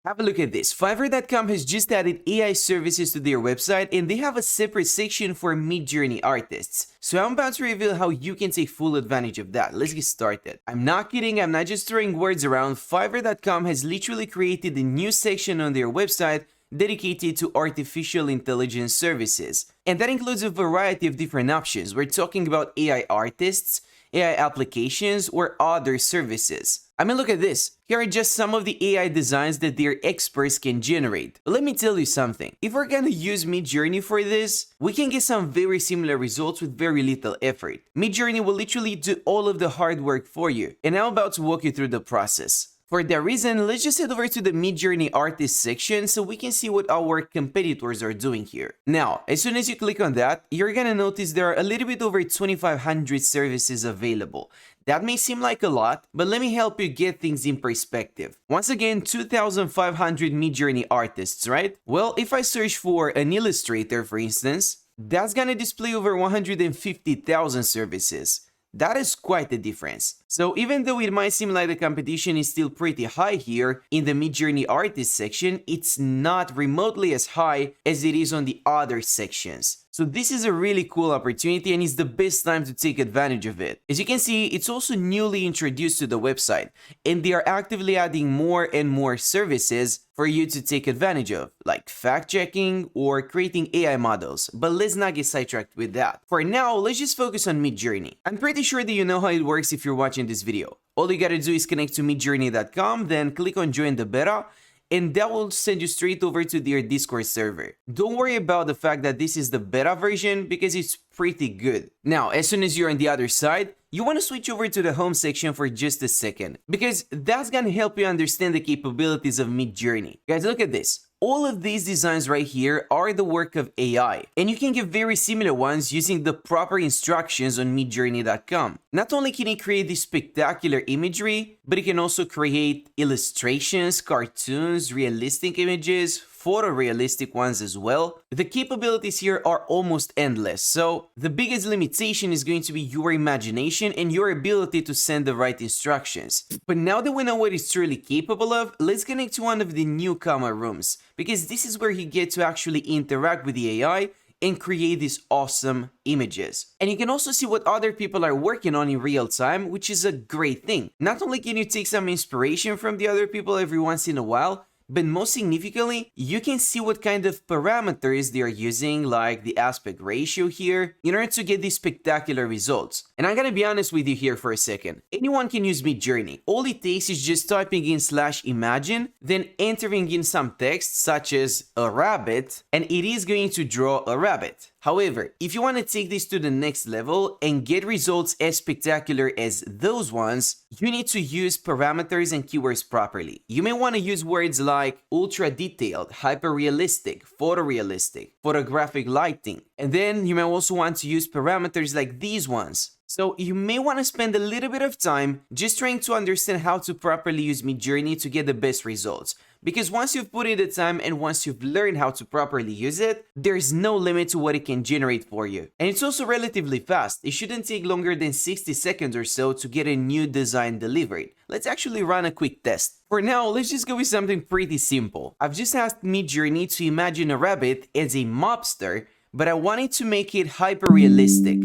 Have a look at this. Fiverr.com has just added AI services to their website, and they have a separate section for MidJourney artists. So I'm about to reveal how you can take full advantage of that. Let's get started. I'm not kidding, I'm not just throwing words around. Fiverr.com has literally created a new section on their website dedicated to artificial intelligence services. And that includes a variety of different options. We're talking about AI artists, AI applications, or other services. I mean, look at this. Here are just some of the AI designs that their experts can generate. But let me tell you something. If we're gonna use MidJourney for this, we can get some very similar results with very little effort. MidJourney will literally do all of the hard work for you, and I'm about to walk you through the process. For that reason, let's just head over to the MidJourney artist section so we can see what our competitors are doing here. Now, as soon as you click on that, you're gonna notice there are a little bit over 2,500 services available. That may seem like a lot, but let me help you get things in perspective. Once again, 2,500 MidJourney artists, right? Well, if I search for an illustrator, for instance, that's gonna display over 150,000 services. That is quite a difference. So even though it might seem like the competition is still pretty high here in the MidJourney artist section, it's not remotely as high as it is on the other sections. So this is a really cool opportunity and it's the best time to take advantage of it. As you can see, it's also newly introduced to the website, and they are actively adding more and more services for you to take advantage of, like fact-checking or creating AI models. But let's not get sidetracked with that. For now, let's just focus on MidJourney. I'm pretty sure that you know how it works if you're watching this video. All you gotta do is connect to midjourney.com, then click on join the beta, and that will send you straight over to their Discord server. Don't worry about the fact that this is the beta version because it's pretty good. Now, as soon as you're on the other side, you want to switch over to the home section for just a second because that's gonna help you understand the capabilities of MidJourney. Guys, look at this. All of these designs right here are the work of AI, and you can get very similar ones using the proper instructions on midjourney.com. Not only can it create this spectacular imagery, but it can also create illustrations, cartoons, realistic images, photorealistic ones as well. The capabilities here are almost endless, so the biggest limitation is going to be your imagination and your ability to send the right instructions. But now that we know what it's truly capable of, let's connect to one of the newcomer rooms, because this is where you get to actually interact with the AI and create these awesome images. And you can also see what other people are working on in real time, which is a great thing. Not only can you take some inspiration from the other people every once in a while, but most significantly, you can see what kind of parameters they are using, like the aspect ratio here, in order to get these spectacular results. And I'm gonna be honest with you here for a second. Anyone can use MidJourney. All it takes is just typing in /imagine, then entering in some text such as a rabbit, and it is going to draw a rabbit. However, if you want to take this to the next level and get results as spectacular as those ones, you need to use parameters and keywords properly. You may want to use words like ultra detailed, hyper realistic, photorealistic, photographic lighting, and then you may also want to use parameters like these ones. So you may want to spend a little bit of time just trying to understand how to properly use MidJourney to get the best results. Because once you've put in the time and once you've learned how to properly use it, there's no limit to what it can generate for you. And it's also relatively fast. It shouldn't take longer than 60 seconds or so to get a new design delivered. Let's actually run a quick test. For now, let's just go with something pretty simple. I've just asked MidJourney to imagine a rabbit as a mobster, but I wanted to make it hyper-realistic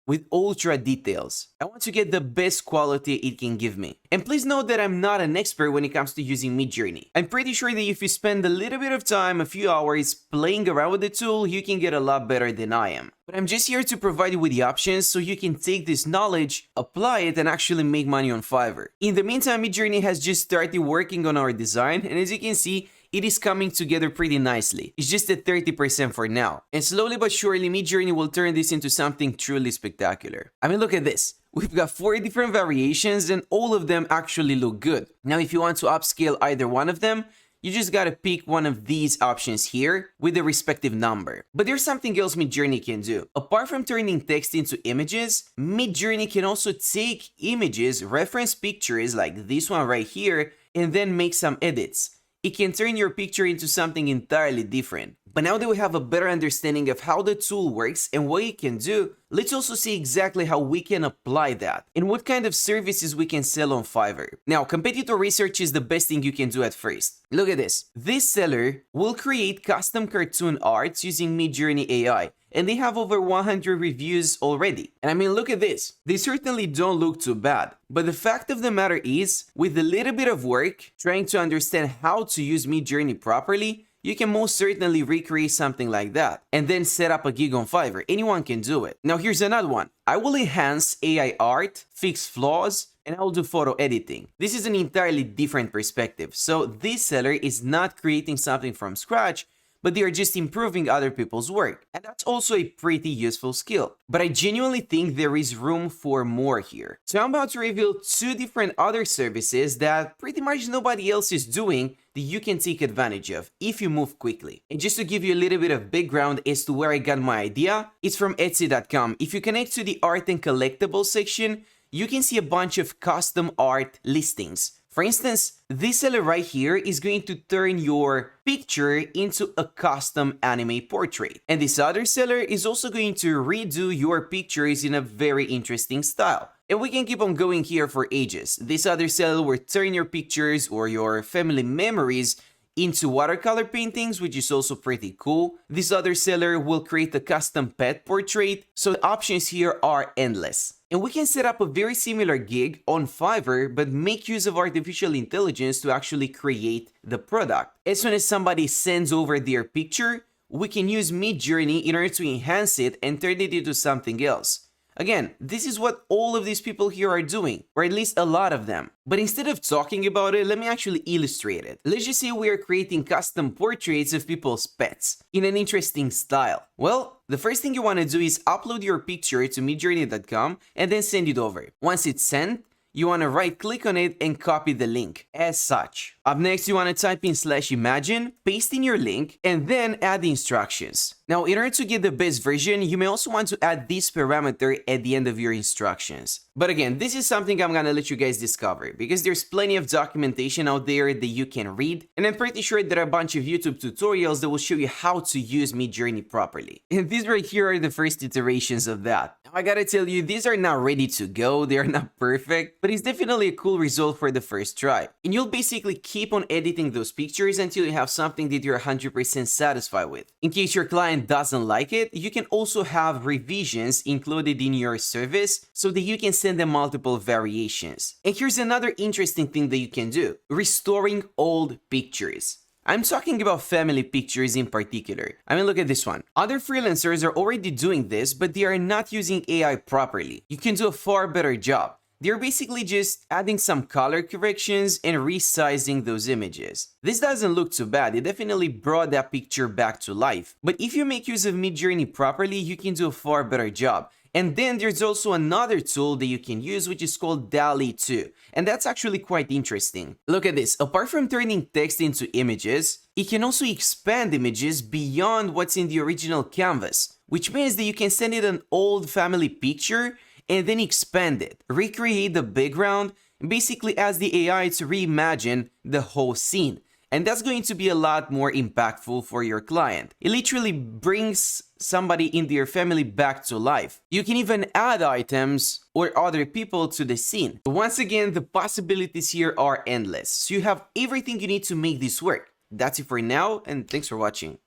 with ultra details. I want to get the best quality it can give me. And please note that I'm not an expert when it comes to using MidJourney. I'm pretty sure that if you spend a little bit of time, a few hours playing around with the tool, you can get a lot better than I am. But I'm just here to provide you with the options so you can take this knowledge, apply it, and actually make money on Fiverr. In the meantime, MidJourney has just started working on our design, and as you can see, it is coming together pretty nicely. It's just at 30% for now. And slowly but surely, MidJourney will turn this into something truly spectacular. I mean, look at this. We've got 4 different variations and all of them actually look good. Now, if you want to upscale either one of them, you just gotta pick one of these options here with the respective number. But there's something else MidJourney can do. Apart from turning text into images, MidJourney can also take images, reference pictures like this one right here, and then make some edits. It can turn your picture into something entirely different. But now that we have a better understanding of how the tool works and what it can do, let's also see exactly how we can apply that and what kind of services we can sell on Fiverr. Now, competitor research is the best thing you can do at first. Look at this. This seller will create custom cartoon arts using MidJourney AI, and they have over 100 reviews already. And I mean, look at this. They certainly don't look too bad. But the fact of the matter is, with a little bit of work, trying to understand how to use MidJourney properly, you can most certainly recreate something like that and then set up a gig on Fiverr. Anyone can do it. Now here's another one. I will enhance AI art, fix flaws, and I will do photo editing. This is an entirely different perspective. So this seller is not creating something from scratch, but they are just improving other people's work. And that's also a pretty useful skill. But I genuinely think there is room for more here. So I'm about to reveal 2 different other services that pretty much nobody else is doing that you can take advantage of if you move quickly. And just to give you a little bit of background as to where I got my idea, it's from Etsy.com. If you connect to the art and collectibles section, you can see a bunch of custom art listings. For instance, this seller right here is going to turn your picture into a custom anime portrait. And this other seller is also going to redo your pictures in a very interesting style. And we can keep on going here for ages. This other seller will turn your pictures or your family memories into watercolor paintings, which is also pretty cool. This other seller will create a custom pet portrait. So the options here are endless. And we can set up a very similar gig on Fiverr, but make use of artificial intelligence to actually create the product. As soon as somebody sends over their picture, we can use MidJourney in order to enhance it and turn it into something else. Again, this is what all of these people here are doing, or at least a lot of them. But instead of talking about it, let me actually illustrate it. Let's just say we are creating custom portraits of people's pets in an interesting style. Well, the first thing you want to do is upload your picture to midjourney.com and then send it over. Once it's sent, you want to right click on it and copy the link as such. Up next, you want to type in /imagine, paste in your link, and then add the instructions. Now, in order to get the best version, you may also want to add this parameter at the end of your instructions. But again, this is something I'm gonna let you guys discover because there's plenty of documentation out there that you can read, and I'm pretty sure there are a bunch of YouTube tutorials that will show you how to use MidJourney properly. And these right here are the first iterations of that. Now, I gotta tell you, these are not ready to go, they are not perfect, but it's definitely a cool result for the first try. And you'll basically keep on editing those pictures until you have something that you're 100% satisfied with. In case your client doesn't like it, you can also have revisions included in your service so that you can send them multiple variations. And here's another interesting thing that you can do: restoring old pictures. I'm talking about family pictures in particular. I mean, look at this one. Other freelancers are already doing this, but they are not using AI properly. You can do a far better job. They're basically just adding some color corrections and resizing those images. This doesn't look too bad, it definitely brought that picture back to life. But if you make use of MidJourney properly, you can do a far better job. And then there's also another tool that you can use, which is called DALL-E 2. And that's actually quite interesting. Look at this. Apart from turning text into images, it can also expand images beyond what's in the original canvas, which means that you can send it an old family picture and then expand it, recreate the background, and basically ask the AI to reimagine the whole scene. And that's going to be a lot more impactful for your client. It literally brings somebody in their family back to life. You can even add items or other people to the scene. Once again, the possibilities here are endless. So you have everything you need to make this work. That's it for now, and thanks for watching.